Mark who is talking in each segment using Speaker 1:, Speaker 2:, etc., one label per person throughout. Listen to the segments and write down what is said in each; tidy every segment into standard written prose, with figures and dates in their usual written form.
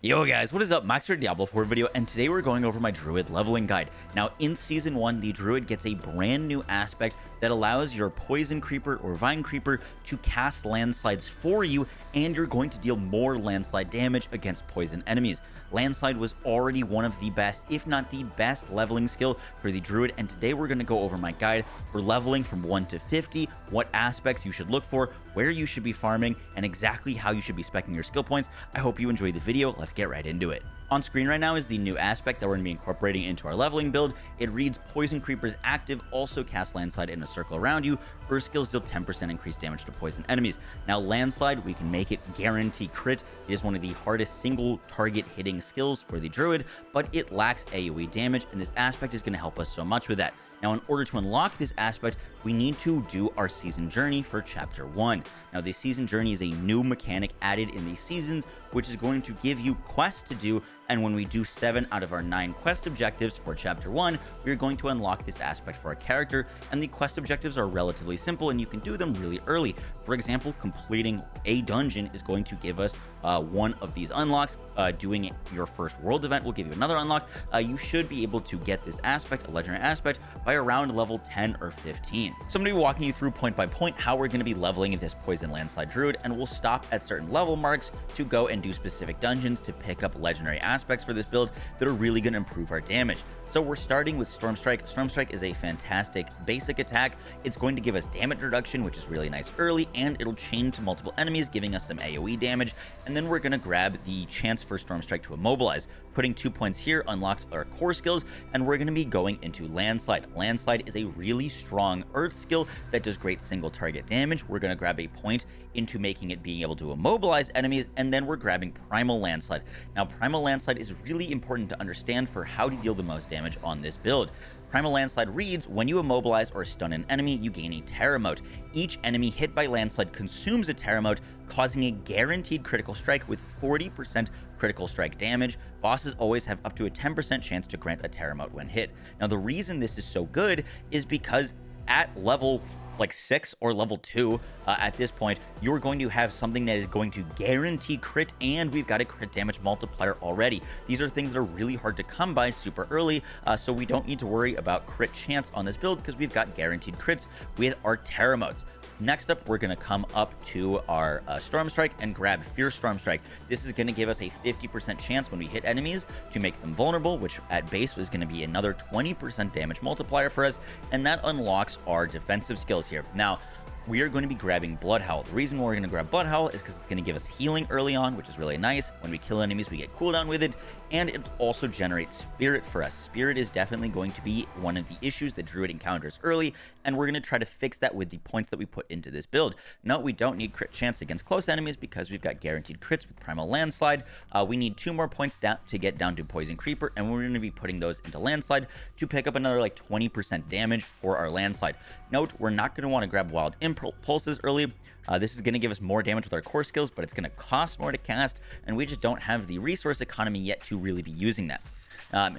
Speaker 1: Yo guys, what is up? Max for Diablo 4 video, and today we're going over my Druid leveling guide. Now, in Season 1, the Druid gets a brand new aspect that allows your Poison Creeper or Vine Creeper to cast landslides for you, and you're going to deal more landslide damage against poison enemies. Landslide was already one of the best, if not the best, leveling skill for the Druid, and today we're going to go over my guide for leveling from 1 to 50, what aspects you should look for, where you should be farming, and exactly how you should be speccing your skill points. I hope you enjoyed the video. Let's get right into it. On screen right now is the new aspect that we're going to be incorporating into our leveling build. It reads Poison Creepers active, also cast Landslide in a circle around you. First skills deal 10% increased damage to poison enemies. Now Landslide, we can make it guarantee crit. It is one of the hardest single target hitting skills for the Druid, but it lacks AoE damage, and this aspect is going to help us so much with that. Now, in order to unlock this aspect, we need to do our season journey for chapter 1. Now, the season journey is a new mechanic added in these seasons, which is going to give you quests to do. And when we do 7 out of our 9 quest objectives for chapter 1, we're going to unlock this aspect for our character. And the quest objectives are relatively simple, and you can do them really early. For example, completing a dungeon is going to give us one of these unlocks. Doing your first world event will give you another unlock. You should be able to get this aspect, a legendary aspect, by around level 10 or 15. So I'm going to be walking you through point by point how we're going to be leveling this Poison Landslide Druid, and we'll stop at certain level marks to go and do specific dungeons to pick up legendary aspects for this build that are really going to improve our damage. So we're starting with Storm Strike. Storm Strike is a fantastic basic attack. It's going to give us damage reduction, which is really nice early, and it'll chain to multiple enemies, giving us some AoE damage. And then we're going to grab the chance for Storm Strike to immobilize. Putting 2 points here unlocks our core skills, and we're going to be going into Landslide. Landslide is a really strong earth skill that does great single target damage. We're going to grab a point into making it being able to immobilize enemies, and then we're grabbing Primal Landslide. Now, Primal Landslide is really important to understand for how to deal the most damage on this build. Primal Landslide reads, when you immobilize or stun an enemy, you gain a Terra Mote. Each enemy hit by Landslide consumes a Terra Mote, causing a guaranteed critical strike with 40% critical strike damage. Bosses always have up to a 10% chance to grant a Terra Mote when hit. Now, the reason this is so good is because at level 6 or level 2 at this point, you're going to have something that is going to guarantee crit, and we've got a crit damage multiplier already. These are things that are really hard to come by super early, so we don't need to worry about crit chance on this build because we've got guaranteed crits with our Terra Motes. Next up, we're going to come up to our Storm Strike and grab Fierce Storm Strike. This is going to give us a 50% chance when we hit enemies to make them vulnerable, which at base was going to be another 20% damage multiplier for us, and that unlocks our defensive skills here. Now, we are going to be grabbing Blood Howl. The reason we're going to grab Blood Howl is because it's going to give us healing early on, which is really nice. When we kill enemies, we get cooldown with it, and it also generates Spirit for us. Spirit is definitely going to be one of the issues that Druid encounters early, and we're going to try to fix that with the points that we put into this build. No, we don't need crit chance against close enemies because we've got guaranteed crits with Primal Landslide. We need 2 more points down to get down to Poison Creeper, and we're going to be putting those into Landslide to pick up another 20% damage for our Landslide. Note, we're not going to want to grab Wild Impulses early. This is going to give us more damage with our core skills, but it's going to cost more to cast, and we just don't have the resource economy yet to really be using that.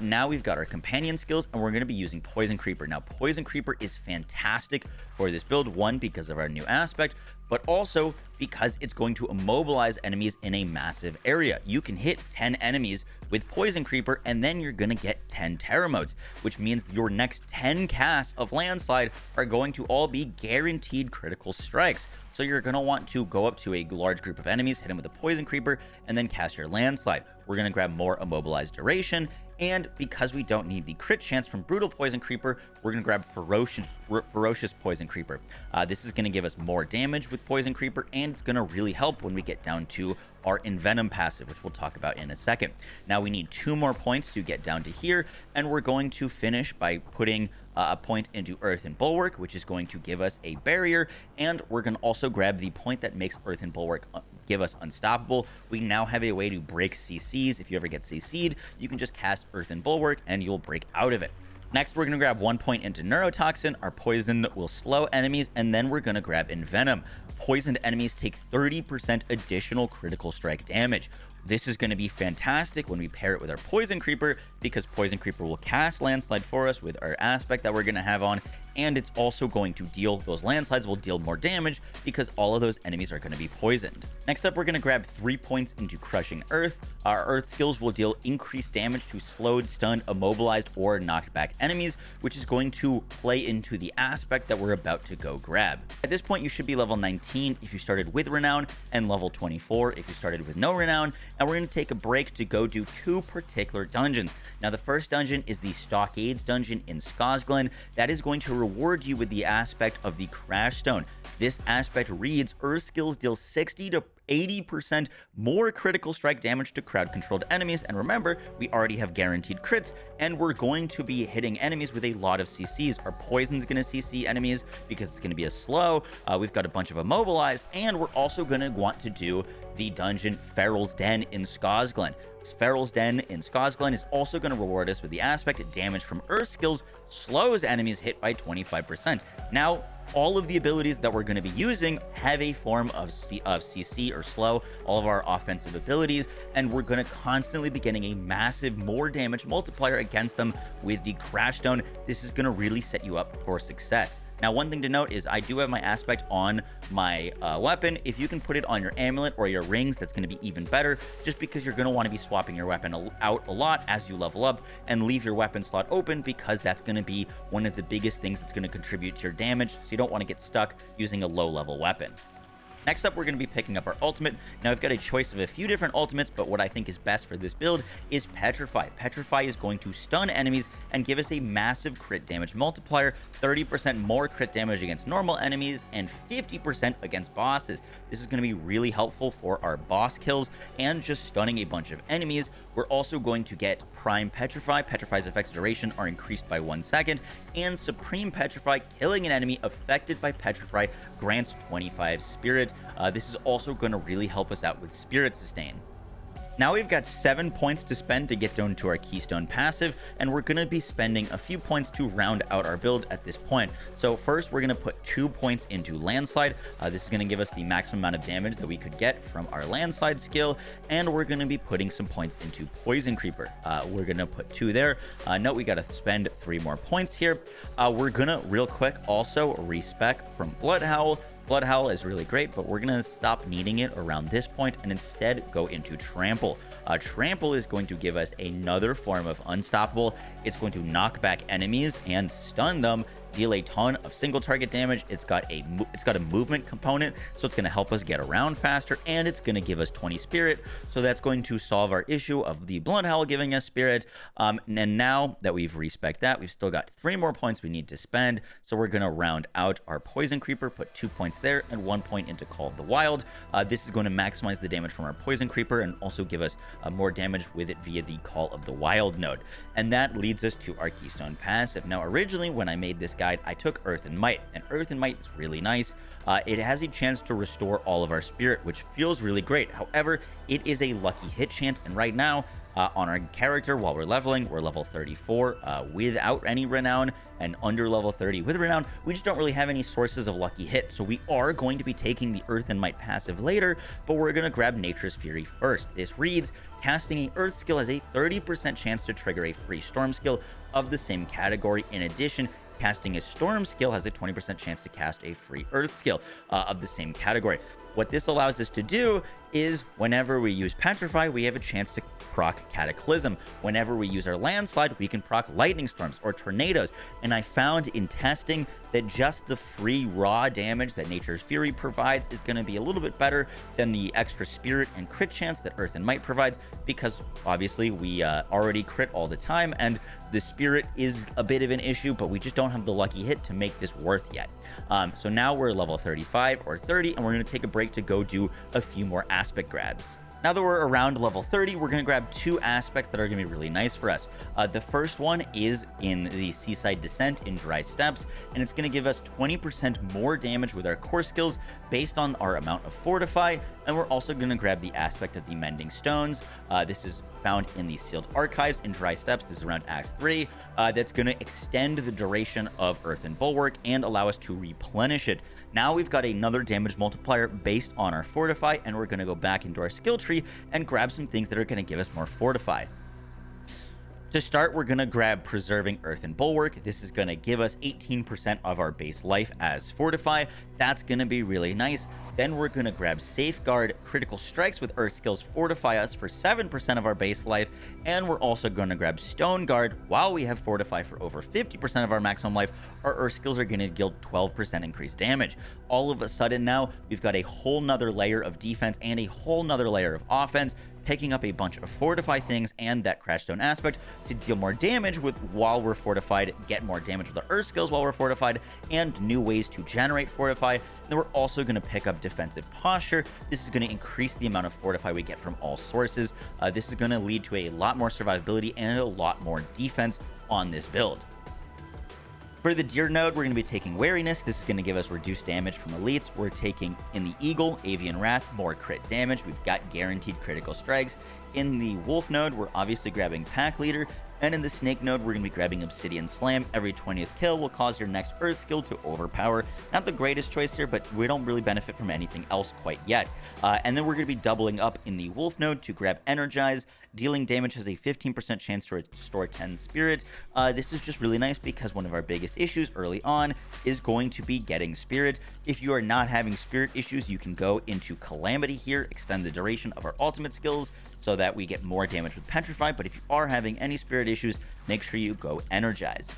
Speaker 1: Now we've got our companion skills, and we're going to be using Poison Creeper. Now, Poison Creeper is fantastic for this build, one, because of our new aspect, but also because it's going to immobilize enemies in a massive area. You can hit 10 enemies with Poison Creeper, and then you're going to get 10 Terra Motes, which means your next 10 casts of Landslide are going to all be guaranteed critical strikes. So you're going to want to go up to a large group of enemies, hit them with a Poison Creeper, and then cast your Landslide. We're going to grab more immobilized duration, and because we don't need the crit chance from Brutal Poison Creeper, we're going to grab Ferocious Poison Creeper. This is going to give us more damage with Poison Creeper, and it's going to really help when we get down to our Envenom passive, which we'll talk about in a second. Now we need 2 more points to get down to here, and we're going to finish by putting a point into Earthen Bulwark, which is going to give us a barrier, and we're going to also grab the point that makes Earthen Bulwark give us Unstoppable. We now have a way to break CCs. If you ever get CC'd, you can just cast Earthen Bulwark and you'll break out of it. Next, we're going to grab 1 point into Neurotoxin. Our poison will slow enemies, and then we're going to grab Envenom. Poisoned enemies take 30% additional critical strike damage. This is going to be fantastic when we pair it with our Poison Creeper, because Poison Creeper will cast Landslide for us with our aspect that we're going to have on, and it's also going to deal, those landslides will deal more damage because all of those enemies are going to be poisoned. Next up, we're going to grab 3 points into Crushing Earth. Our Earth skills will deal increased damage to slowed, stunned, immobilized, or knocked back enemies, which is going to play into the aspect that we're about to go grab. At this point, you should be level 19 if you started with Renown, and level 24 if you started with no Renown, and we're going to take a break to go do 2 particular dungeons. Now, the first dungeon is the Stockades dungeon in Skosglen. That is going to reward you with the aspect of the Crash Stone. This aspect reads, Earth skills deal 60 to 80% more critical strike damage to crowd-controlled enemies, and remember, we already have guaranteed crits, and we're going to be hitting enemies with a lot of CCs. Our poison's going to CC enemies because it's going to be a slow. We've got a bunch of immobilize, and we're also going to want to do the dungeon Feral's Den in Skosglen. Feral's Den in Skosglen is also going to reward us with the aspect damage from Earth skills slows enemies hit by 25%. Now, all of the abilities that we're going to be using have a form of CC or slow, all of our offensive abilities, and we're going to constantly be getting a massive more damage multiplier against them with the Crash Stone. This is going to really set you up for success. Now, one thing to note is I do have my aspect on my weapon. If you can put it on your amulet or your rings, that's going to be even better, just because you're going to want to be swapping your weapon out a lot as you level up, and leave your weapon slot open, because that's going to be one of the biggest things that's going to contribute to your damage, so you don't want to get stuck using a low-level weapon. Next up, we're going to be picking up our ultimate. Now, I've got a choice of a few different ultimates, but what I think is best for this build is Petrify. Petrify is going to stun enemies and give us a massive crit damage multiplier, 30% more crit damage against normal enemies, and 50% against bosses. This is going to be really helpful for our boss kills and just stunning a bunch of enemies. We're also going to get Prime Petrify. Petrify's effects duration are increased by 1 second, and Supreme Petrify, killing an enemy affected by Petrify, grants 25 Spirit. This is also going to really help us out with Spirit Sustain. Now we've got 7 points to spend to get down to our Keystone passive, and we're going to be spending a few points to round out our build at this point. So first, we're going to put 2 points into Landslide. This is going to give us the maximum amount of damage that we could get from our Landslide skill, and we're going to be putting some points into Poison Creeper. We're going to put 2 there. Note we got to spend 3 more points here. We're going to, real quick, also respec from Bloodhowl. Bloodhowl is really great, but we're going to stop needing it around this point and instead go into Trample. Trample is going to give us another form of Unstoppable. It's going to knock back enemies and stun them, deal a ton of single target damage. It's got a movement component, so it's going to help us get around faster, and it's going to give us 20 Spirit, so that's going to solve our issue of the Bloodhowl giving us Spirit. And now that we've respec that, we've still got 3 more points we need to spend, so we're going to round out our Poison Creeper, put 2 points there and 1 point into Call of the Wild. This is going to maximize the damage from our Poison Creeper and also give us more damage with it via the Call of the Wild node. And that leads us to our Keystone passive. Now, originally when I made this guide, I took Earth and Might, and Earth and Might is really nice. It has a chance to restore all of our Spirit, which feels really great. However, it is a lucky hit chance, and right now, on our character, while we're leveling, we're level 34 without any Renown, and under level 30 with Renown. We just don't really have any sources of lucky hit, so we are going to be taking the Earth and Might passive later, but we're going to grab Nature's Fury first. This reads, casting a Earth skill has a 30% chance to trigger a free Storm skill of the same category. In addition, casting a Storm skill has a 20% chance to cast a free Earth skill of the same category. What this allows us to do is whenever we use Petrify, we have a chance to proc Cataclysm. Whenever we use our Landslide, we can proc Lightning Storms or Tornadoes. And I found in testing that just the free raw damage that Nature's Fury provides is going to be a little bit better than the extra Spirit and crit chance that Earth and Might provides, because obviously we already crit all the time, and the Spirit is a bit of an issue, but we just don't have the lucky hit to make this worth yet. So now we're level 35 or 30, and we're going to take a break to go do a few more aspect grabs. Now that we're around level 30, we're going to grab 2 aspects that are going to be really nice for us. The first one is in the Seaside Descent in Dry Steppes, and it's going to give us 20% more damage with our core skills based on our amount of Fortify, and we're also going to grab the aspect of the Mending Stones. This is found in the Sealed Archives in Dry Steppes. This is around Act 3. That's going to extend the duration of Earthen Bulwark and allow us to replenish it. Now we've got another damage multiplier based on our Fortify, and we're going to go back into our skill tree and grab some things that are going to give us more Fortify. To start, we're going to grab Preserving Earth and Bulwark. This is going to give us 18% of our base life as Fortify. That's going to be really nice. Then we're going to grab Safeguard. Critical Strikes with Earth skills fortify us for 7% of our base life. And we're also going to grab Stone Guard. While we have Fortify for over 50% of our maximum life, our Earth skills are going to deal 12% increased damage. All of a sudden now, we've got a whole nother layer of defense and a whole nother layer of offense, picking up a bunch of fortify things and that Crashstone aspect to deal more damage with while we're fortified, get more damage with our Earth skills while we're fortified, and new ways to generate fortify. And then we're also going to pick up defensive posture. This is going to increase the amount of fortify we get from all sources. This is going to lead to a lot more survivability and a lot more defense on this build. For the Deer node, we're going to be taking Wariness. This is going to give us reduced damage from elites. We're taking, in the Eagle, Avian Wrath, more crit damage. We've got guaranteed critical strikes. In the Wolf node, we're obviously grabbing Pack Leader. And in the Snake node, we're going to be grabbing Obsidian Slam. Every 20th kill will cause your next Earth skill to overpower. Not the greatest choice here, but we don't really benefit from anything else quite yet. And then we're going to be doubling up in the Wolf node to grab Energize. Dealing damage has a 15% chance to restore 10 Spirit. This is just really nice because one of our biggest issues early on is going to be getting Spirit. If you are not having Spirit issues, you can go into Calamity here, extend the duration of our ultimate skills so that we get more damage with Petrify. But if you are having any Spirit issues, make sure you go Energize.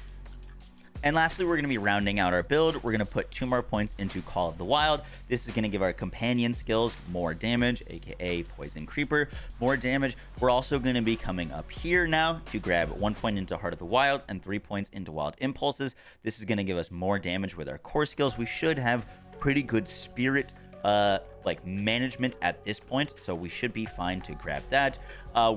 Speaker 1: And lastly, we're going to be rounding out our build. We're going to put 2 more points into Call of the Wild. This is going to give our companion skills more damage, aka Poison Creeper, more damage. We're also going to be coming up here now to grab 1 point into Heart of the Wild and 3 points into Wild Impulses. This is going to give us more damage with our core skills. We should have pretty good spirit like management at this point, so we should be fine to grab that.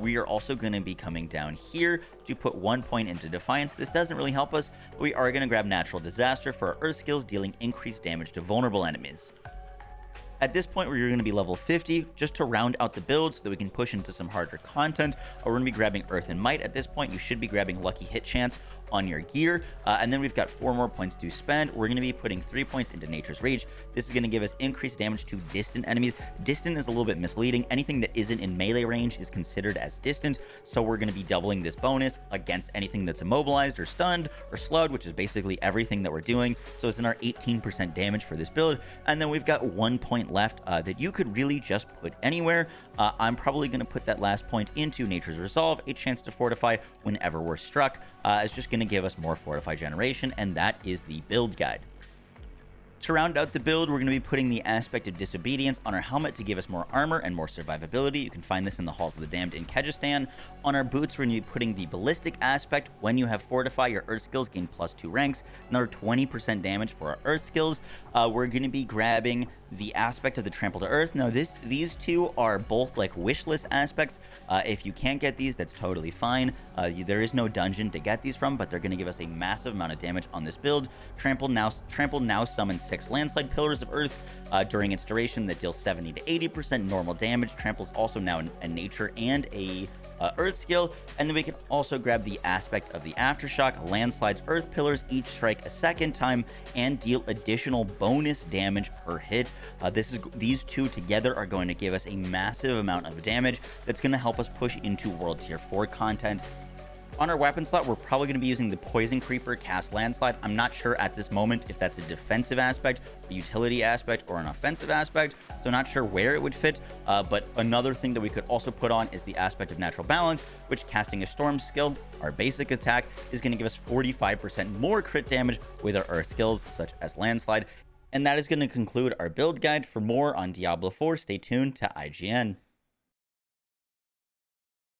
Speaker 1: We are also going to be coming down here to put 1 point into Defiance. This doesn't really help us, but we are going to grab Natural Disaster for our Earth skills, dealing increased damage to vulnerable enemies. At this point, we're going to be level 50 just to round out the build so that we can push into some harder content. We're going to be grabbing Earth and Might. At this point, you should be grabbing Lucky Hit Chance on your gear. And then we've got 4 more points to spend. We're going to be putting 3 points into Nature's Rage. This is going to give us increased damage to distant enemies. Distant is a little bit misleading. Anything that isn't in melee range is considered as distant. So we're going to be doubling this bonus against anything that's immobilized or stunned or slowed, which is basically everything that we're doing. So it's in our 18% damage for this build. And then we've got 1 point left that you could really just put anywhere. I'm probably going to put that last point into Nature's Resolve, a chance to fortify whenever we're struck. It's just going to give us more fortify generation, and that is the build guide. To round out the build, we're going to be putting the aspect of Disobedience on our helmet to give us more armor and more survivability. You can find this in the Halls of the Damned in Kyrgyzstan. On our boots, we're going to be putting the Ballistic aspect. When you have Fortify, your Earth skills gain +2 ranks, another 20% damage for our Earth skills. We're going to be grabbing the aspect of the Trample to Earth. Now, these two are both like wishlist aspects. If you can't get these, that's totally fine. There is no dungeon to get these from, but they're going to give us a massive amount of damage on this build. Trample now summons 6 Landslide Pillars of Earth during its duration that deals 70 to 80% normal damage. Trample is also now a nature and a Earth skill. And then we can also grab the aspect of the Aftershock. Landslide's Earth Pillars each strike a second time and deal additional bonus damage per hit. These two together are going to give us a massive amount of damage that's going to help us push into World Tier 4 content. On our weapon slot, we're probably going to be using the Poison Creeper cast Landslide. I'm not sure at this moment if that's a defensive aspect, a utility aspect, or an offensive aspect, so not sure where it would fit. But another thing that we could also put on is the aspect of Natural Balance, which casting a Storm skill, our basic attack, is going to give us 45% more crit damage with our Earth skills, such as Landslide. And that is going to conclude our build guide. For more on Diablo 4, stay tuned to IGN.